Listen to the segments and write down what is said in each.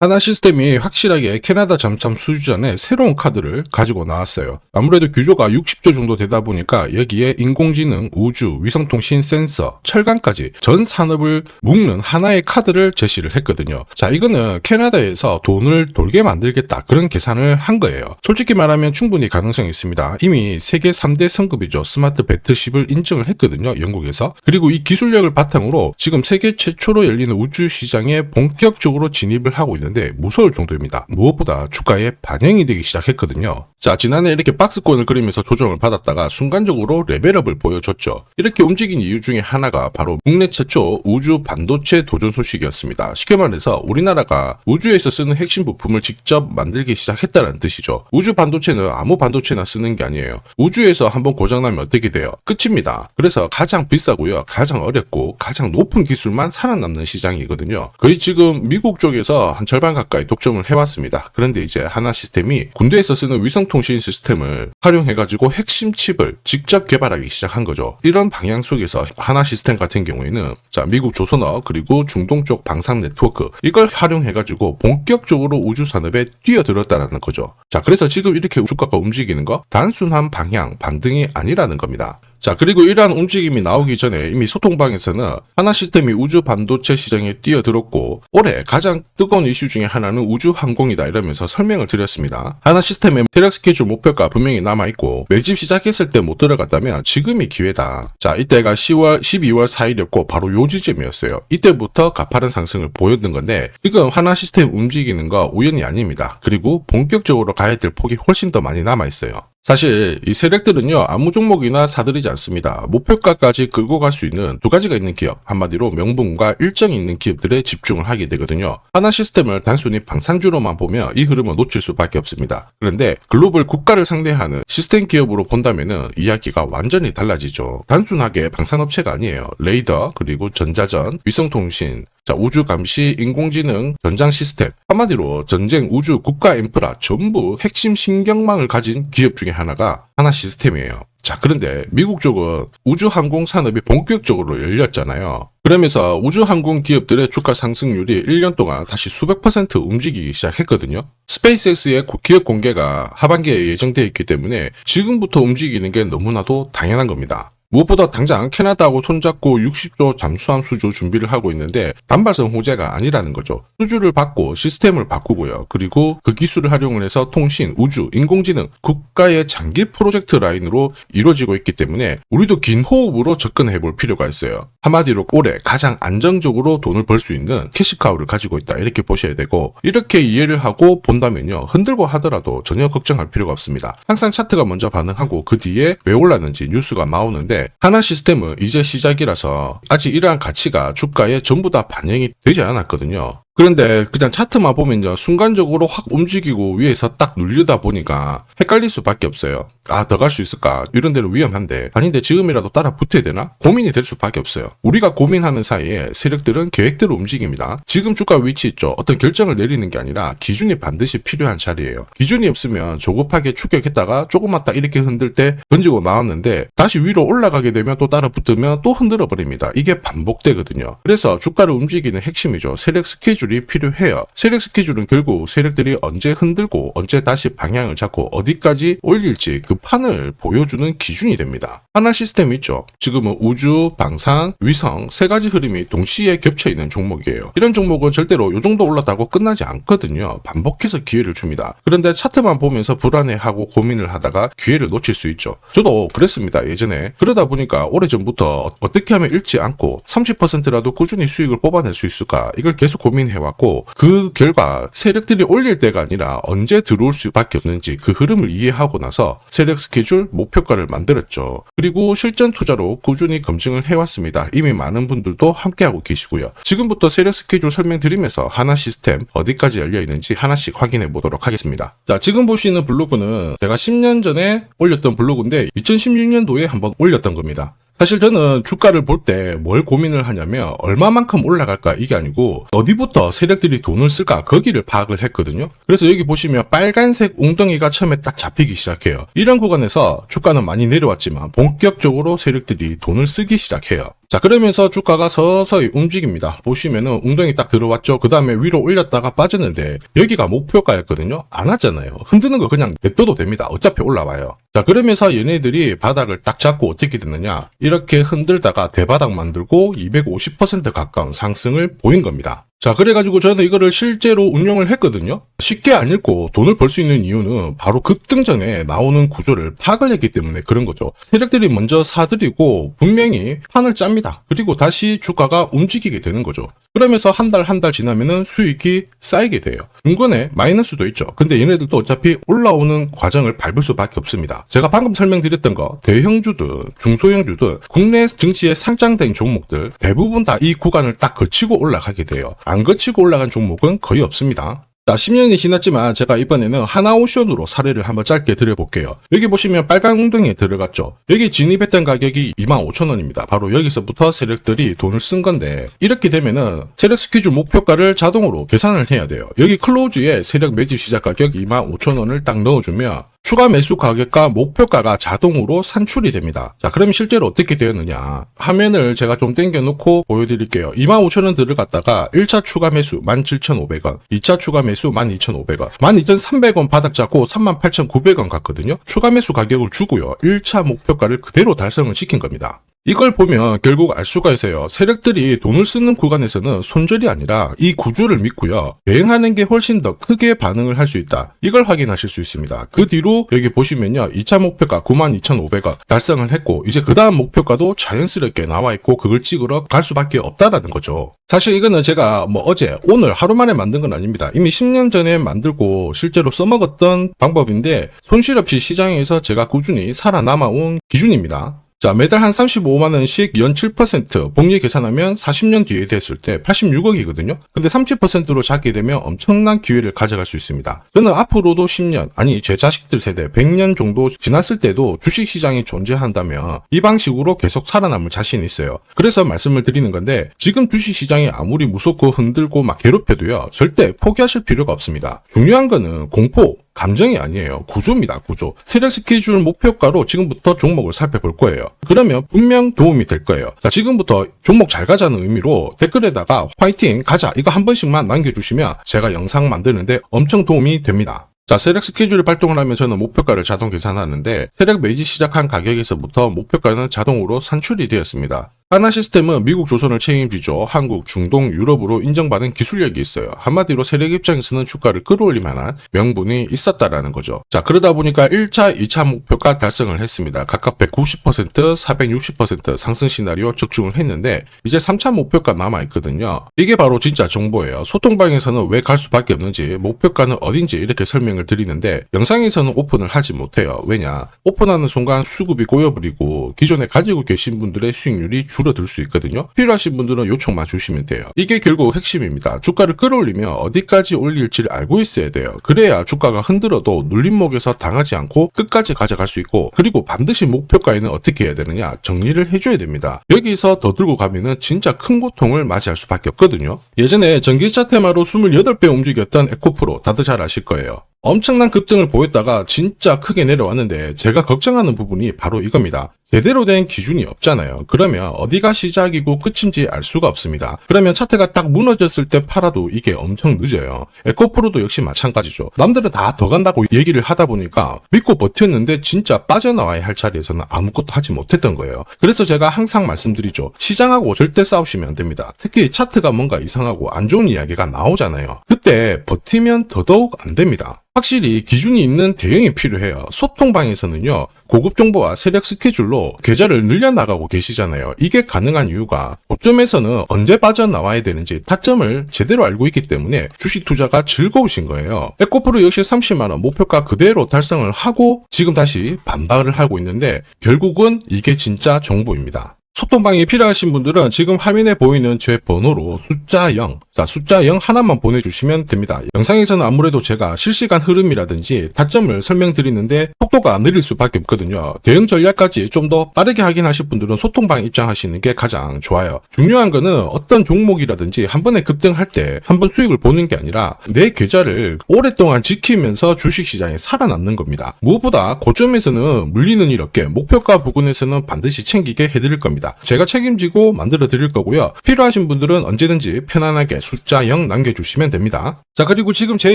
하나 시스템이 확실하게 캐나다 잠수함 수주전에 새로운 카드를 가지고 나왔어요. 아무래도 규모가 60조 정도 되다 보니까 여기에 인공지능, 우주, 위성통신, 센서, 철강까지 전 산업을 묶는 하나의 카드를 제시를 했거든요. 자, 이거는 캐나다에서 돈을 돌게 만들겠다, 그런 계산을 한 거예요. 솔직히 말하면 충분히 가능성이 있습니다. 이미 세계 3대 성급이죠. 스마트 배틀십을 인정을 했거든요, 영국에서. 그리고 이 기술력을 바탕으로 지금 세계 최초로 열리는 우주 시장에 본격적으로 진입을 하고 있는데 무서울 정도입니다. 무엇보다 주가에 반영이 되기 시작했거든요. 자, 지난해 이렇게 박스권을 그리면서 조정을 받았다가 순간적으로 레벨업을 보여줬죠. 이렇게 움직인 이유 중에 하나가 바로 국내 최초 우주 반도체 도전 소식이었습니다. 쉽게 말해서 우리나라가 우주에서 쓰는 핵심 부품을 직접 만들기 시작했다는 뜻이죠. 우주 반도체는 아무 반도체나 쓰는 게 아니에요. 우주에서 한번 고장나면 어떻게 돼요? 끝입니다. 그래서 가장 비싸고요, 가장 어렵고 가장 높은 기술만 살아남는 시장이거든요. 거의 지금 미국 쪽에서 한 절반 가까이 독점을 해왔습니다. 그런데 이제 하나 시스템이 군대에서 쓰는 위성통신 시스템을 활용해가지고 핵심 칩을 직접 개발하기 시작한 거죠. 이런 방향 속에서 하나 시스템 같은 경우에는 자, 미국 조선업 그리고 중동 쪽 방산 네트워크, 이걸 활용해가지고 본격적으로 우주 산업에 뛰어들었다는 거죠. 자, 그래서 지금 이렇게 주가가 움직이는 거 단순한 방향, 반등이 아니라는 겁니다. 자, 그리고 이러한 움직임이 나오기 전에 이미 소통방에서는 하나 시스템이 우주 반도체 시장에 뛰어들었고 올해 가장 뜨거운 이슈 중에 하나는 우주 항공이다, 이러면서 설명을 드렸습니다. 하나 시스템의 대략 스케줄 목표가 분명히 남아있고 매집 시작했을 때 못 들어갔다면 지금이 기회다. 자, 이때가 12월 4일이었고 바로 요 지점이었어요. 이때부터 가파른 상승을 보였던 건데 지금 하나 시스템 움직이는 거 우연이 아닙니다. 그리고 본격적으로 가야 될 폭이 훨씬 더 많이 남아있어요. 사실 이 세력들은요, 아무 종목이나 사들이지 않습니다. 목표가까지 끌고 갈 수 있는 두 가지가 있는 기업, 한마디로 명분과 일정이 있는 기업들에 집중을 하게 되거든요. 하나 시스템을 단순히 방산주로만 보면 이 흐름을 놓칠 수밖에 없습니다. 그런데 글로벌 국가를 상대하는 시스템 기업으로 본다면은 이야기가 완전히 달라지죠. 단순하게 방산업체가 아니에요. 레이더, 그리고 전자전, 위성통신, 자, 우주 감시, 인공지능, 전장 시스템, 한마디로 전쟁, 우주, 국가 인프라 전부 핵심 신경망을 가진 기업 중에 하나가 하나 시스템이에요. 자, 그런데 미국 쪽은 우주 항공 산업이 본격적으로 열렸잖아요. 그러면서 우주 항공 기업들의 주가 상승률이 1년 동안 다시 수백 % 움직이기 시작했거든요. 스페이스X의 기업 공개가 하반기에 예정되어 있기 때문에 지금부터 움직이는 게 너무나도 당연한 겁니다. 무엇보다 당장 캐나다하고 손잡고 60조 잠수함 수주 준비를 하고 있는데 단발성 호재가 아니라는 거죠. 수주를 받고 시스템을 바꾸고요. 그리고 그 기술을 활용을 해서 통신, 우주, 인공지능, 국가의 장기 프로젝트 라인으로 이루어지고 있기 때문에 우리도 긴 호흡으로 접근해 볼 필요가 있어요. 한마디로 올해 가장 안정적으로 돈을 벌 수 있는 캐시카우를 가지고 있다, 이렇게 보셔야 되고, 이렇게 이해를 하고 본다면요, 흔들고 하더라도 전혀 걱정할 필요가 없습니다. 항상 차트가 먼저 반응하고 그 뒤에 왜 올랐는지 뉴스가 나오는데 하나 시스템은 이제 시작이라서 아직 이러한 가치가 주가에 전부 다 반영이 되지 않았거든요. 그런데 그냥 차트만 보면요, 순간적으로 확 움직이고 위에서 딱 눌리다 보니까 헷갈릴 수밖에 없어요. 아, 더 갈 수 있을까? 이런 데는 위험한데, 아닌데 지금이라도 따라 붙어야 되나? 고민이 될 수밖에 없어요. 우리가 고민하는 사이에 세력들은 계획대로 움직입니다. 지금 주가 위치 있죠? 어떤 결정을 내리는 게 아니라 기준이 반드시 필요한 자리예요. 기준이 없으면 조급하게 추격했다가 조금만 딱 이렇게 흔들 때 던지고 나왔는데 다시 위로 올라가게 되면 또 따라 붙으면 또 흔들어 버립니다. 이게 반복되거든요. 그래서 주가를 움직이는 핵심이죠. 세력 스케줄이 필요해요. 세력 스케줄은 결국 세력들이 언제 흔들고 언제 다시 방향을 잡고 어디까지 올릴지 그 판을 보여주는 기준이 됩니다. 하나 시스템 있죠. 지금은 우주, 방산, 위성 세 가지 흐름이 동시에 겹쳐 있는 종목이에요. 이런 종목은 절대로 이 정도 올랐다고 끝나지 않거든요. 반복해서 기회를 줍니다. 그런데 차트만 보면서 불안해하고 고민을 하다가 기회를 놓칠 수 있죠. 저도 그랬습니다, 예전에. 그러다 보니까 오래전부터 어떻게 하면 잃지 않고 30%라도 꾸준히 수익을 뽑아낼 수 있을까, 이걸 계속 고민해왔고, 그 결과 세력들이 올릴 때가 아니라 언제 들어올 수밖에 없는지 그 흐름을 이해하고 나서 세력 스케줄, 목표가를 만들었죠. 그리고 실전 투자로 꾸준히 검증을 해왔습니다. 이미 많은 분들도 함께하고 계시고요. 지금부터 세력 스케줄 설명드리면서 하나 시스템 어디까지 열려있는지 하나씩 확인해 보도록 하겠습니다. 자, 지금 보시는 블로그는 제가 10년 전에 올렸던 블로그인데 2016년도에 한번 올렸던 겁니다. 사실 저는 주가를 볼 때 뭘 고민을 하냐면 얼마만큼 올라갈까 이게 아니고 어디부터 세력들이 돈을 쓸까 거기를 파악을 했거든요. 그래서 여기 보시면 빨간색 웅덩이가 처음에 딱 잡히기 시작해요. 이런 구간에서 주가는 많이 내려왔지만 본격적으로 세력들이 돈을 쓰기 시작해요. 자, 그러면서 주가가 서서히 움직입니다. 보시면은 웅덩이 딱 들어왔죠. 그 다음에 위로 올렸다가 빠졌는데 여기가 목표가였거든요. 안 왔잖아요. 흔드는 거 그냥 냅둬도 됩니다. 어차피 올라와요. 자, 그러면서 얘네들이 바닥을 딱 잡고 어떻게 됐느냐, 이렇게 흔들다가 대바닥 만들고 250% 가까운 상승을 보인 겁니다. 자, 그래가지고 저는 이거를 실제로 운영을 했거든요. 쉽게 안 읽고 돈을 벌 수 있는 이유는 바로 급등전에 나오는 구조를 파악을 했기 때문에 그런 거죠. 세력들이 먼저 사들이고 분명히 판을 짭니다. 그리고 다시 주가가 움직이게 되는 거죠. 그러면서 한 달 지나면은 수익이 쌓이게 돼요. 중간에 마이너스도 있죠. 근데 얘네들도 어차피 올라오는 과정을 밟을 수밖에 없습니다. 제가 방금 설명드렸던 거, 대형주든 중소형주든 국내 증시에 상장된 종목들 대부분 다 이 구간을 딱 거치고 올라가게 돼요. 안 거치고 올라간 종목은 거의 없습니다. 자, 10년이 지났지만 제가 이번에는 하나오션으로 사례를 한번 짧게 드려볼게요. 여기 보시면 빨간 웅덩이에 들어갔죠. 여기 진입했던 가격이 25,000원입니다. 바로 여기서부터 세력들이 돈을 쓴 건데, 이렇게 되면은 세력 스케줄 목표가를 자동으로 계산을 해야 돼요. 여기 클로즈에 세력 매집 시작 가격 25,000원을 딱 넣어주면 추가 매수 가격과 목표가가 자동으로 산출이 됩니다. 자, 그럼 실제로 어떻게 되었느냐. 화면을 제가 좀 당겨놓고 보여드릴게요. 25,000원 들어갔다가 1차 추가 매수 17,500원, 2차 추가 매수 12,500원, 12,300원 바닥 잡고 38,900원 갔거든요. 추가 매수 가격을 주고요. 1차 목표가를 그대로 달성을 시킨 겁니다. 이걸 보면 결국 알 수가 있어요. 세력들이 돈을 쓰는 구간에서는 손절이 아니라 이 구조를 믿고요, 대응하는 게 훨씬 더 크게 반응을 할 수 있다. 이걸 확인하실 수 있습니다. 그 뒤로 여기 보시면요, 2차 목표가 92,500원 달성을 했고, 이제 그 다음 목표가도 자연스럽게 나와 있고 그걸 찍으러 갈 수밖에 없다라는 거죠. 사실 이거는 제가 어제 오늘 하루 만에 만든 건 아닙니다. 이미 10년 전에 만들고 실제로 써먹었던 방법인데 손실 없이 시장에서 제가 꾸준히 살아남아온 기준입니다. 자, 매달 한 35만원씩 연 7% 복리 계산하면 40년 뒤에 됐을 때 86억이거든요. 근데 30%로 잡게 되면 엄청난 기회를 가져갈 수 있습니다. 저는 앞으로도 10년, 아니 제 자식들 세대 100년 정도 지났을 때도 주식시장이 존재한다면 이 방식으로 계속 살아남을 자신이 있어요. 그래서 말씀을 드리는 건데, 지금 주식시장이 아무리 무섭고 흔들고 막 괴롭혀도요, 절대 포기하실 필요가 없습니다. 중요한 거는 공포, 감정이 아니에요. 구조입니다. 구조. 세력 스케줄 목표가로 지금부터 종목을 살펴볼 거예요. 그러면 분명 도움이 될 거예요. 자, 지금부터 종목 잘 가자는 의미로 댓글에다가 화이팅 가자 이거 한 번씩만 남겨주시면 제가 영상 만드는데 엄청 도움이 됩니다. 자, 세력 스케줄을 발동을 하면 저는 목표가를 자동 계산하는데, 세력 매집 시작한 가격에서부터 목표가는 자동으로 산출이 되었습니다. 하나시스템은 미국 조선을 책임지죠. 한국, 중동, 유럽으로 인정받은 기술력이 있어요. 한마디로 세력 입장에서는 주가를 끌어올릴 만한 명분이 있었다라는 거죠. 자, 그러다 보니까 1차, 2차 목표가 달성을 했습니다. 각각 190%, 460% 상승 시나리오 적중을 했는데, 이제 3차 목표가 남아있거든요. 이게 바로 진짜 정보예요. 소통방에서는 왜 갈 수밖에 없는지, 목표가는 어딘지 이렇게 설명을 드리는데, 영상에서는 오픈을 하지 못해요. 왜냐? 오픈하는 순간 수급이 고여버리고 기존에 가지고 계신 분들의 수익률이 줄어들 수 있거든요. 필요하신 분들은 요청만 주시면 돼요. 이게 결국 핵심입니다. 주가를 끌어올리면 어디까지 올릴지를 알고 있어야 돼요. 그래야 주가가 흔들어도 눌림목에서 당하지 않고 끝까지 가져갈 수 있고, 그리고 반드시 목표가에는 어떻게 해야 되느냐, 정리를 해줘야 됩니다. 여기서 더 들고 가면은 진짜 큰 고통을 맞이할 수밖에 없거든요. 예전에 전기차 테마로 28배 움직였던 에코프로 다들 잘 아실 거예요. 엄청난 급등을 보였다가 진짜 크게 내려왔는데, 제가 걱정하는 부분이 바로 이겁니다. 제대로 된 기준이 없잖아요. 그러면 어디가 시작이고 끝인지 알 수가 없습니다. 그러면 차트가 딱 무너졌을 때 팔아도 이게 엄청 늦어요. 에코프로도 역시 마찬가지죠. 남들은 다 더 간다고 얘기를 하다 보니까 믿고 버텼는데 진짜 빠져나와야 할 자리에서는 아무것도 하지 못했던 거예요. 그래서 제가 항상 말씀드리죠. 시장하고 절대 싸우시면 안 됩니다. 특히 차트가 뭔가 이상하고 안 좋은 이야기가 나오잖아요. 그때 버티면 더더욱 안 됩니다. 확실히 기준이 있는 대응이 필요해요. 소통방에서는요, 고급 정보와 세력 스케줄로 계좌를 늘려나가고 계시잖아요. 이게 가능한 이유가 고점에서는 언제 빠져나와야 되는지 타점을 제대로 알고 있기 때문에 주식 투자가 즐거우신 거예요. 에코프로 역시 30만원 목표가 그대로 달성을 하고 지금 다시 반발을 하고 있는데, 결국은 이게 진짜 정보입니다. 소통방이 필요하신 분들은 지금 화면에 보이는 제 번호로 숫자 0, 숫자 0 하나만 보내주시면 됩니다. 영상에서는 아무래도 제가 실시간 흐름이라든지 타점을 설명드리는데 속도가 느릴 수밖에 없거든요. 대응 전략까지 좀 더 빠르게 하긴 하실 분들은 소통방에 입장하시는 게 가장 좋아요. 중요한 거는 어떤 종목이라든지 한 번에 급등할 때 한 번 수익을 보는 게 아니라 내 계좌를 오랫동안 지키면서 주식시장에 살아남는 겁니다. 무엇보다 고점에서는 물리는 이렇게 목표가 부근에서는 반드시 챙기게 해드릴 겁니다. 제가 책임지고 만들어 드릴 거고요. 필요하신 분들은 언제든지 편안하게 숫자 0 남겨주시면 됩니다. 자, 그리고 지금 제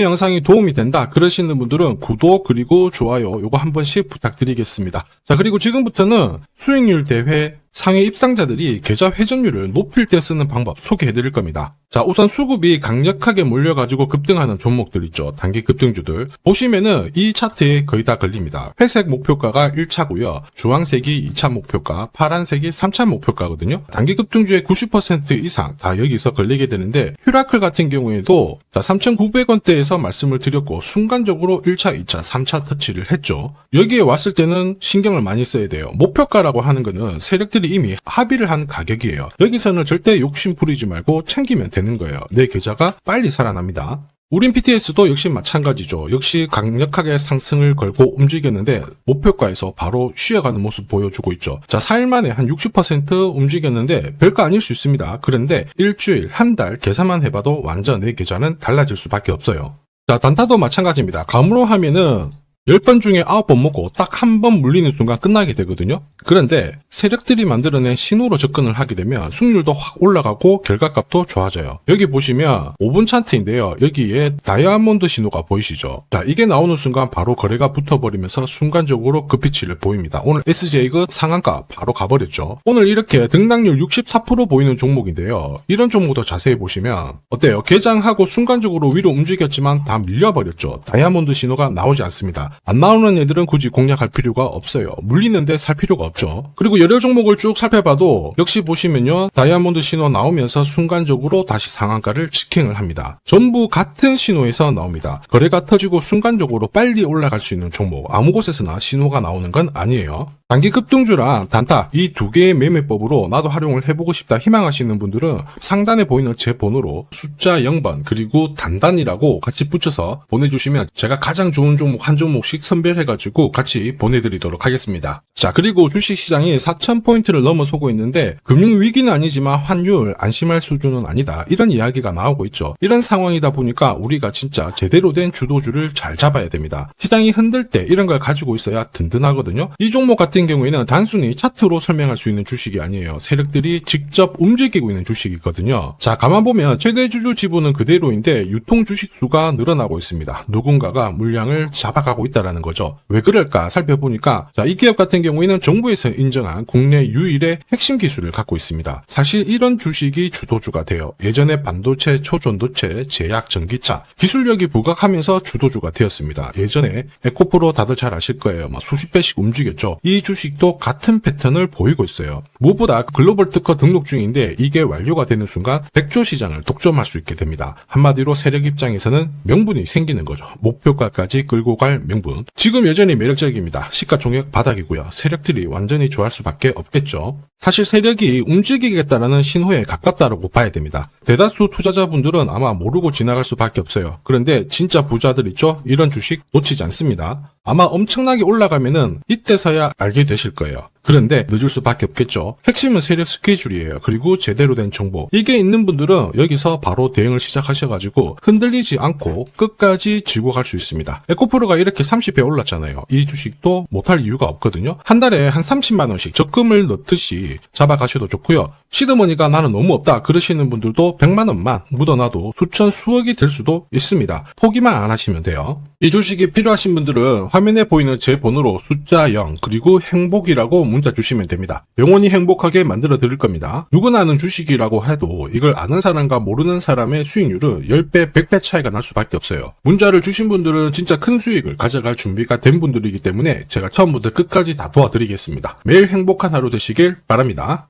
영상이 도움이 된다 그러시는 분들은 구독 그리고 좋아요 요거 한 번씩 부탁드리겠습니다. 자, 그리고 지금부터는 수익률 대회 상위 입상자들이 계좌 회전율을 높일 때 쓰는 방법 소개해 드릴 겁니다. 자, 우선 수급이 강력하게 몰려가지고 급등하는 종목들 있죠. 단기 급등주들. 보시면은 이 차트에 거의 다 걸립니다. 회색 목표가가 1차고요. 주황색이 2차 목표가, 파란색이 3차 목표가거든요. 단기 급등주의 90% 이상 다 여기서 걸리게 되는데 휴라클 같은 경우에도 자, 3,900원대에서 말씀을 드렸고 순간적으로 1차, 2차, 3차 터치를 했죠. 여기에 왔을 때는 신경을 많이 써야 돼요. 목표가라고 하는 거는 세력들이 이미 합의를 한 가격이에요. 여기서는 절대 욕심 부리지 말고 챙기면 되는 거예요. 내 계좌가 빨리 살아납니다. 우린 PTS도 역시 마찬가지죠. 역시 강력하게 상승을 걸고 움직였는데 목표가에서 바로 쉬어가는 모습 보여주고 있죠. 자, 4일 만에 한 60% 움직였는데 별거 아닐 수 있습니다. 그런데 일주일, 한 달 계산만 해봐도 완전 내 계좌는 달라질 수밖에 없어요. 자, 단타도 마찬가지입니다. 감으로 하면은 10번 중에 9번 먹고 딱 한 번 물리는 순간 끝나게 되거든요. 그런데 세력들이 만들어낸 신호로 접근을 하게 되면 승률도 확 올라가고 결과값도 좋아져요. 여기 보시면 5분 차트인데요. 여기에 다이아몬드 신호가 보이시죠? 자, 이게 나오는 순간 바로 거래가 붙어버리면서 순간적으로 급피치를 보입니다. 오늘 SJ가 상한가 바로 가버렸죠. 오늘 이렇게 등락률 64% 보이는 종목인데요. 이런 종목도 자세히 보시면 어때요? 개장하고 순간적으로 위로 움직였지만 다 밀려버렸죠. 다이아몬드 신호가 나오지 않습니다. 안 나오는 애들은 굳이 공략할 필요가 없어요. 물리는데 살 필요가 없죠. 그리고 여러 종목을 쭉 살펴봐도 역시 보시면요. 다이아몬드 신호 나오면서 순간적으로 다시 상한가를 직행을 합니다. 전부 같은 신호에서 나옵니다. 거래가 터지고 순간적으로 빨리 올라갈 수 있는 종목. 아무 곳에서나 신호가 나오는 건 아니에요. 단기 급등주랑 단타 이 두 개의 매매법으로 나도 활용을 해보고 싶다 희망하시는 분들은 상단에 보이는 제 번호로 숫자 0번 그리고 단단이라고 같이 붙여서 보내주시면 제가 가장 좋은 종목 한 종목씩 선별해가지고 같이 보내드리도록 하겠습니다. 자, 그리고 주식시장이 4,000포인트를 넘어서고 있는데 금융위기는 아니지만 환율 안심할 수준은 아니다. 이런 이야기가 나오고 있죠. 이런 상황이다 보니까 우리가 진짜 제대로 된 주도주를 잘 잡아야 됩니다. 시장이 흔들 때 이런 걸 가지고 있어야 든든하거든요. 이 종목 같은 경우에는 단순히 차트로 설명할 수 있는 주식이 아니에요. 세력들이 직접 움직이고 있는 주식이거든요. 자, 가만 보면 최대 주주 지분은 그대로인데 유통 주식 수가 늘어나고 있습니다. 누군가가 물량을 잡아가고 있다라는 거죠. 왜 그럴까 살펴보니까 자, 이 기업 같은 경우에는 정부에서 인정한 국내 유일의 핵심 기술을 갖고 있습니다. 사실 이런 주식이 주도주가 돼요. 예전에 반도체, 초전도체, 제약, 전기차 기술력이 부각하면서 주도주가 되었습니다. 예전에 에코프로 다들 잘 아실 거예요. 수십 배씩 움직였죠. 이 주식도 같은 패턴을 보이고 있어요. 무엇보다 글로벌 특허 등록 중인데 이게 완료가 되는 순간 100조 시장을 독점할 수 있게 됩니다. 한마디로 세력 입장에서는 명분이 생기는 거죠. 목표가까지 끌고 갈 명분. 지금 여전히 매력적입니다. 시가총액 바닥이고요. 세력들이 완전히 좋아할 수밖에 없겠죠. 사실 세력이 움직이겠다라는 신호에 가깝다라고 봐야 됩니다. 대다수 투자자분들은 아마 모르고 지나갈 수밖에 없어요. 그런데 진짜 부자들 있죠? 이런 주식 놓치지 않습니다. 아마 엄청나게 올라가면은 이때서야 알게 되실 거예요. 그런데 늦을 수밖에 없겠죠. 핵심은 세력 스케줄이에요. 그리고 제대로 된 정보. 이게 있는 분들은 여기서 바로 대응을 시작하셔가지고 흔들리지 않고 끝까지 쥐고 갈 수 있습니다. 에코프로가 이렇게 30배 올랐잖아요. 이 주식도 못할 이유가 없거든요. 한 달에 한 30만 원씩 적금을 넣듯이 잡아가셔도 좋고요. 시드머니가 나는 너무 없다 그러시는 분들도 100만 원만 묻어놔도 수천 수억이 될 수도 있습니다. 포기만 안 하시면 돼요. 이 주식이 필요하신 분들은 화면에 보이는 제 번호로 숫자 0 그리고 행복이라고 문자 주시면 됩니다. 영원히 행복하게 만들어 드릴 겁니다. 누구나 아는 주식이라고 해도 이걸 아는 사람과 모르는 사람의 수익률은 10배, 100배 차이가 날 수밖에 없어요. 문자를 주신 분들은 진짜 큰 수익을 가져갈 준비가 된 분들이기 때문에 제가 처음부터 끝까지 다 도와드리겠습니다. 매일 행복한 하루 되시길 바랍니다.